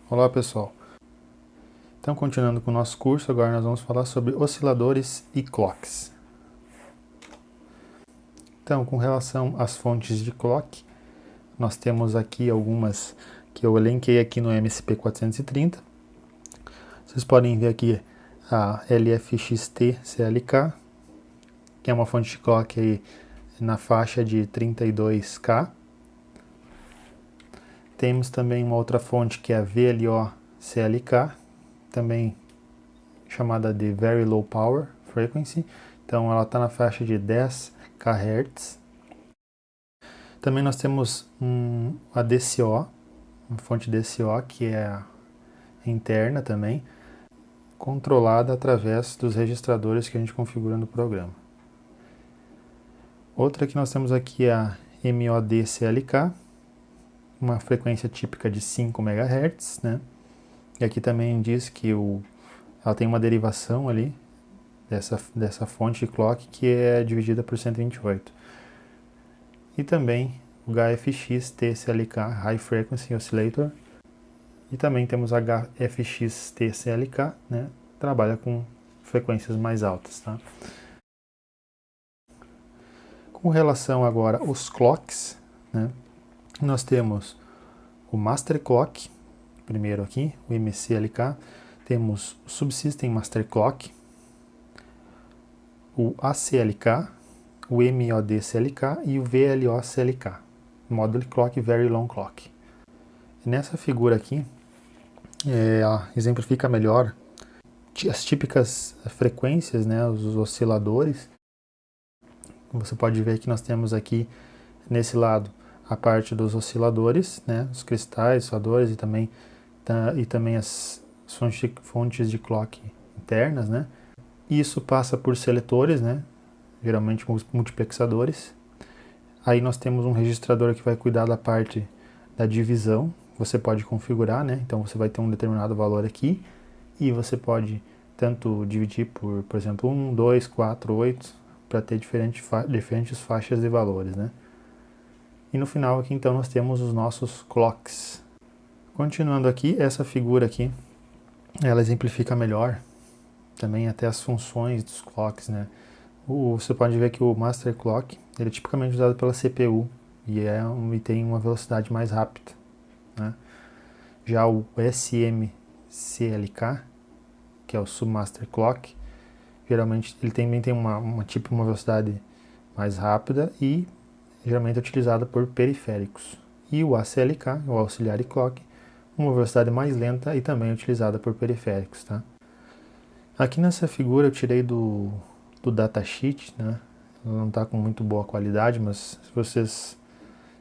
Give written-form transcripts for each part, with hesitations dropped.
Olá pessoal, então continuando com o nosso curso, agora nós vamos falar sobre osciladores e clocks. Então, com relação às fontes de clock, nós temos aqui algumas que eu elenquei aqui no MSP430. Vocês podem ver aqui a LFXT-CLK, que é uma fonte de clock aí na faixa de 32K. Temos também uma outra fonte que é a VLO-CLK, também chamada de Very Low Power Frequency, então ela está na faixa de 10 kHz. Também nós temos a DCO, uma fonte DCO que é interna também, controlada através dos registradores que a gente configura no programa. Outra que nós temos aqui é a MOD-CLK, uma frequência típica de 5 MHz, né? E aqui também diz que ela tem uma derivação ali dessa fonte de clock que é dividida por 128. E também o HFX-TCLK, High Frequency Oscillator. E também temos HFX-TCLK, né? Trabalha com frequências mais altas, tá? Com relação agora aos clocks, né? Nós temos o Master Clock, primeiro aqui, o MCLK. Temos o Subsystem Master Clock, o ACLK, o MOD-CLK e o VLO-CLK, Model Clock Very Long Clock. E nessa figura aqui, exemplifica melhor as típicas frequências, né, os osciladores. Você pode ver que nós temos aqui, nesse lado, a parte dos osciladores, né, os cristais, osciladores e também as fontes de clock internas, né. Isso passa por seletores, né, geralmente multiplexadores. Aí nós temos um registrador que vai cuidar da parte da divisão. Você pode configurar, né? Então você vai ter um determinado valor aqui e você pode tanto dividir por exemplo, 1, 2, 4, 8, para ter diferentes faixas de valores, né? E no final aqui então nós temos os nossos clocks. Continuando aqui, essa figura aqui, ela exemplifica melhor também até as funções dos clocks, né? Você pode ver que o Master Clock ele é tipicamente usado pela CPU e tem uma velocidade mais rápida, né? Já o SMCLK, que é o Submaster Clock, geralmente ele também tem uma velocidade mais rápida e geralmente é utilizada por periféricos. E o ACLK, o Auxiliary Clock, uma velocidade mais lenta e também é utilizada por periféricos, tá? Aqui nessa figura eu tirei do datasheet, né? Não está com muito boa qualidade, mas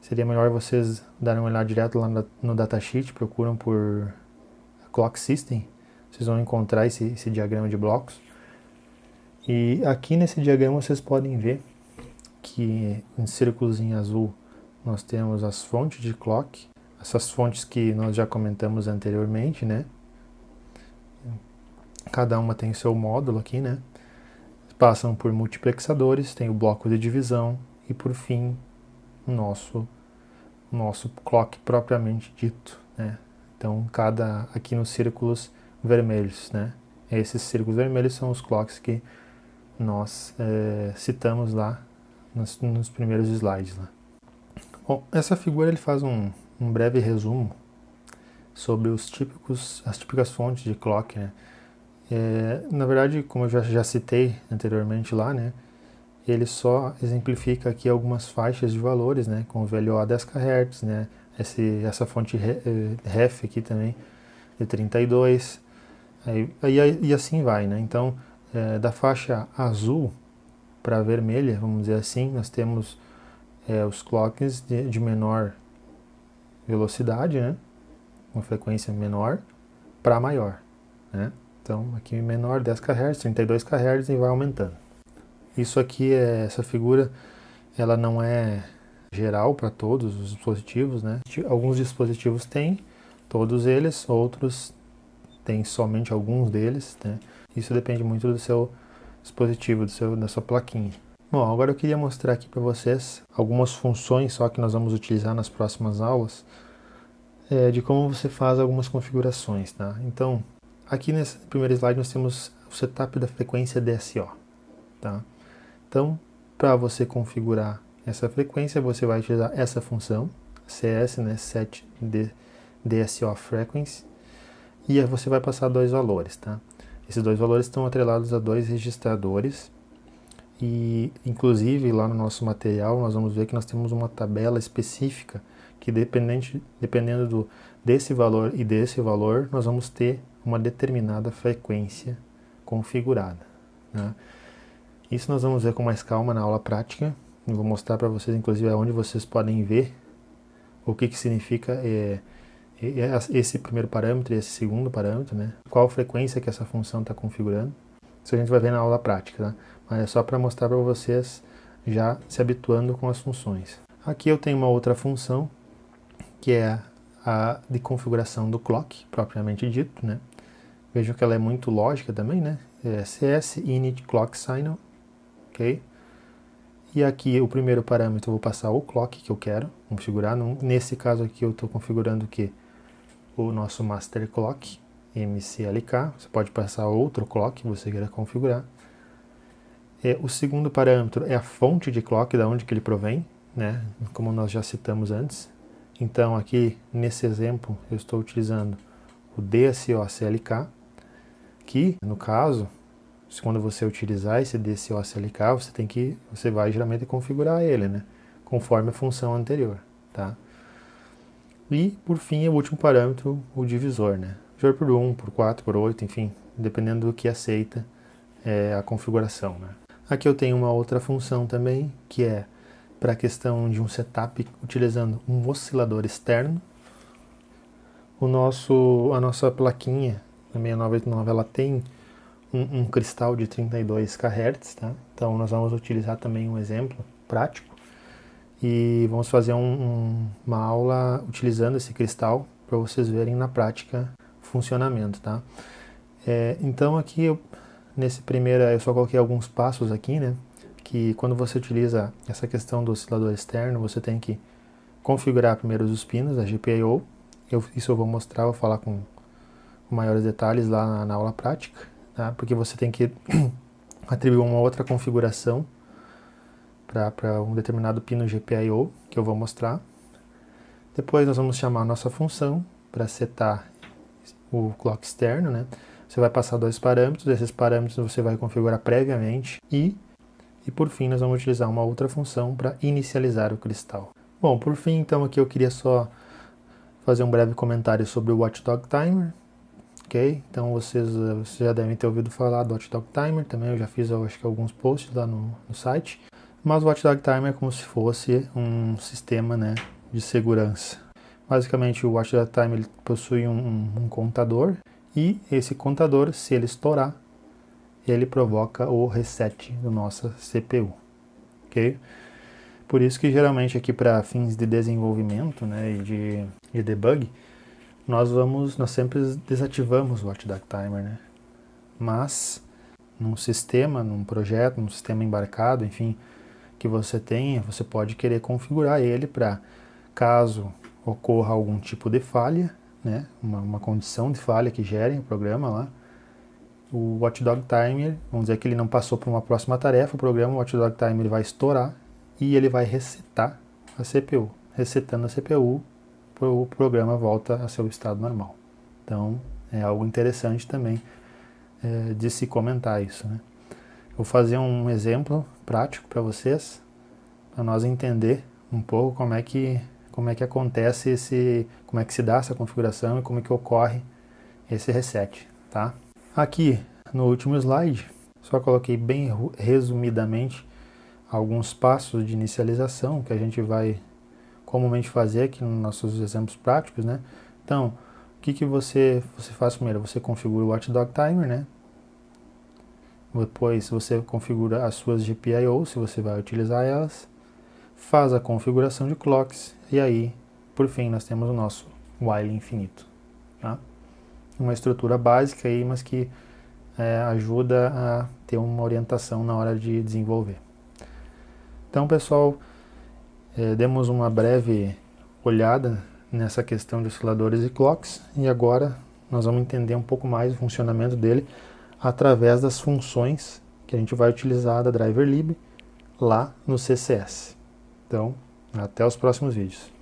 seria melhor vocês darem uma olhada direto lá no datasheet, procuram por Clock System, vocês vão encontrar esse diagrama de blocos. E aqui nesse diagrama vocês podem ver que em círculos em azul nós temos as fontes de clock, essas fontes que nós já comentamos anteriormente, né? Cada uma tem seu módulo aqui, né? Passam por multiplexadores, tem o bloco de divisão e por fim o nosso clock propriamente dito, né? Então aqui nos círculos vermelhos, né? Esses círculos vermelhos são os clocks que nós citamos lá nos primeiros slides, né? Bom, essa figura ele faz um breve resumo sobre as típicas fontes de clock, né? Na verdade, como eu já citei anteriormente lá, né, ele só exemplifica aqui algumas faixas de valores, né, com o VLO a 10 kHz, né, essa fonte REF aqui também de 32, e assim vai, né. Então, da faixa azul para a vermelha, vamos dizer assim, nós temos os clocks de menor velocidade, né, uma frequência menor para maior, né. Então, aqui menor 10 kHz, 32 kHz e vai aumentando. Isso aqui, essa figura, ela não é geral para todos os dispositivos, né? Alguns dispositivos têm todos eles, outros têm somente alguns deles, né? Isso depende muito do seu dispositivo, da sua plaquinha. Bom, agora eu queria mostrar aqui para vocês algumas funções só que nós vamos utilizar nas próximas aulas de como você faz algumas configurações, tá? Então, aqui nesse primeiro slide nós temos o setup da frequência DSO, tá? Então, para você configurar essa frequência, você vai utilizar essa função, CS, né, set DSO frequency, e aí você vai passar dois valores, tá? Esses dois valores estão atrelados a dois registradores, e inclusive lá no nosso material nós vamos ver que nós temos uma tabela específica que dependendo desse valor e desse valor, nós vamos ter uma determinada frequência configurada, né? Isso nós vamos ver com mais calma na aula prática. Eu vou mostrar para vocês, inclusive, onde vocês podem ver o que significa esse primeiro parâmetro e esse segundo parâmetro, né? Qual frequência que essa função está configurando. Isso a gente vai ver na aula prática, tá? Mas é só para mostrar para vocês já se habituando com as funções. Aqui eu tenho uma outra função, que é a de configuração do clock, propriamente dito, né? Vejam que ela é muito lógica também, né? CS init clock signal, ok? E aqui o primeiro parâmetro eu vou passar o clock que eu quero configurar. Nesse caso aqui eu estou configurando o que? O nosso master clock, MCLK. Você pode passar outro clock que você queira configurar. O segundo parâmetro é a fonte de clock, da onde que ele provém, né? Como nós já citamos antes. Então aqui nesse exemplo eu estou utilizando o DSO-CLK, que no caso, quando você utilizar esse DSO-CLK, você vai geralmente configurar ele, né? Conforme a função anterior, tá? E por fim o último parâmetro, o divisor, né? Divisor por 1, por 4, por 8, enfim, dependendo do que aceita a configuração, né? Aqui eu tenho uma outra função também, que é para a questão de um setup utilizando um oscilador externo. A nossa plaquinha, a 6989, ela tem um cristal de 32 kHz, tá? Então nós vamos utilizar também um exemplo prático e vamos fazer uma aula utilizando esse cristal para vocês verem na prática o funcionamento, tá? Então aqui nesse primeiro eu só coloquei alguns passos aqui, né? Que quando você utiliza essa questão do oscilador externo, você tem que configurar primeiro os pinos da GPIO. Isso eu vou mostrar, vou falar com maiores detalhes lá na aula prática, tá? Porque você tem que atribuir uma outra configuração para um determinado pino GPIO, que eu vou mostrar. Depois nós vamos chamar a nossa função para setar o clock externo, né? Você vai passar dois parâmetros, esses parâmetros você vai configurar previamente e por fim nós vamos utilizar uma outra função para inicializar o cristal. Bom, por fim então aqui eu queria só fazer um breve comentário sobre o Watchdog Timer, ok? Então vocês já devem ter ouvido falar do Watchdog Timer, também eu já fiz acho que alguns posts lá no site, mas o Watchdog Timer é como se fosse um sistema, né, de segurança. Basicamente o Watchdog Timer ele possui um contador e esse contador, se ele estourar, ele provoca o reset da nossa CPU, ok? Por isso que geralmente aqui para fins de desenvolvimento, né, e de debug, nós sempre desativamos o Watchdog Timer, né? Mas num sistema, num projeto, num sistema embarcado, enfim, que você tenha, você pode querer configurar ele para caso ocorra algum tipo de falha, né? Uma condição de falha que gere o programa lá. O Watchdog Timer, vamos dizer que ele não passou para uma próxima tarefa, o Watchdog Timer ele vai estourar e ele vai resetar a CPU. Resetando a CPU, o programa volta a seu estado normal. Então, é algo interessante também de se comentar isso, né? Vou fazer um exemplo prático para vocês, para nós entender um pouco como é que acontece como é que se dá essa configuração e como é que ocorre esse reset, tá? Aqui no último slide, só coloquei bem resumidamente alguns passos de inicialização que a gente vai comumente fazer aqui nos nossos exemplos práticos, né? Então, o que você faz primeiro? Você configura o Watchdog Timer, né? Depois você configura as suas GPIO, se você vai utilizar elas, faz a configuração de clocks e aí, por fim, nós temos o nosso while infinito, tá? Uma estrutura básica aí, mas que ajuda a ter uma orientação na hora de desenvolver. Então, pessoal, demos uma breve olhada nessa questão de osciladores e clocks, e agora nós vamos entender um pouco mais o funcionamento dele através das funções que a gente vai utilizar da driver lib lá no CCS. Então, até os próximos vídeos.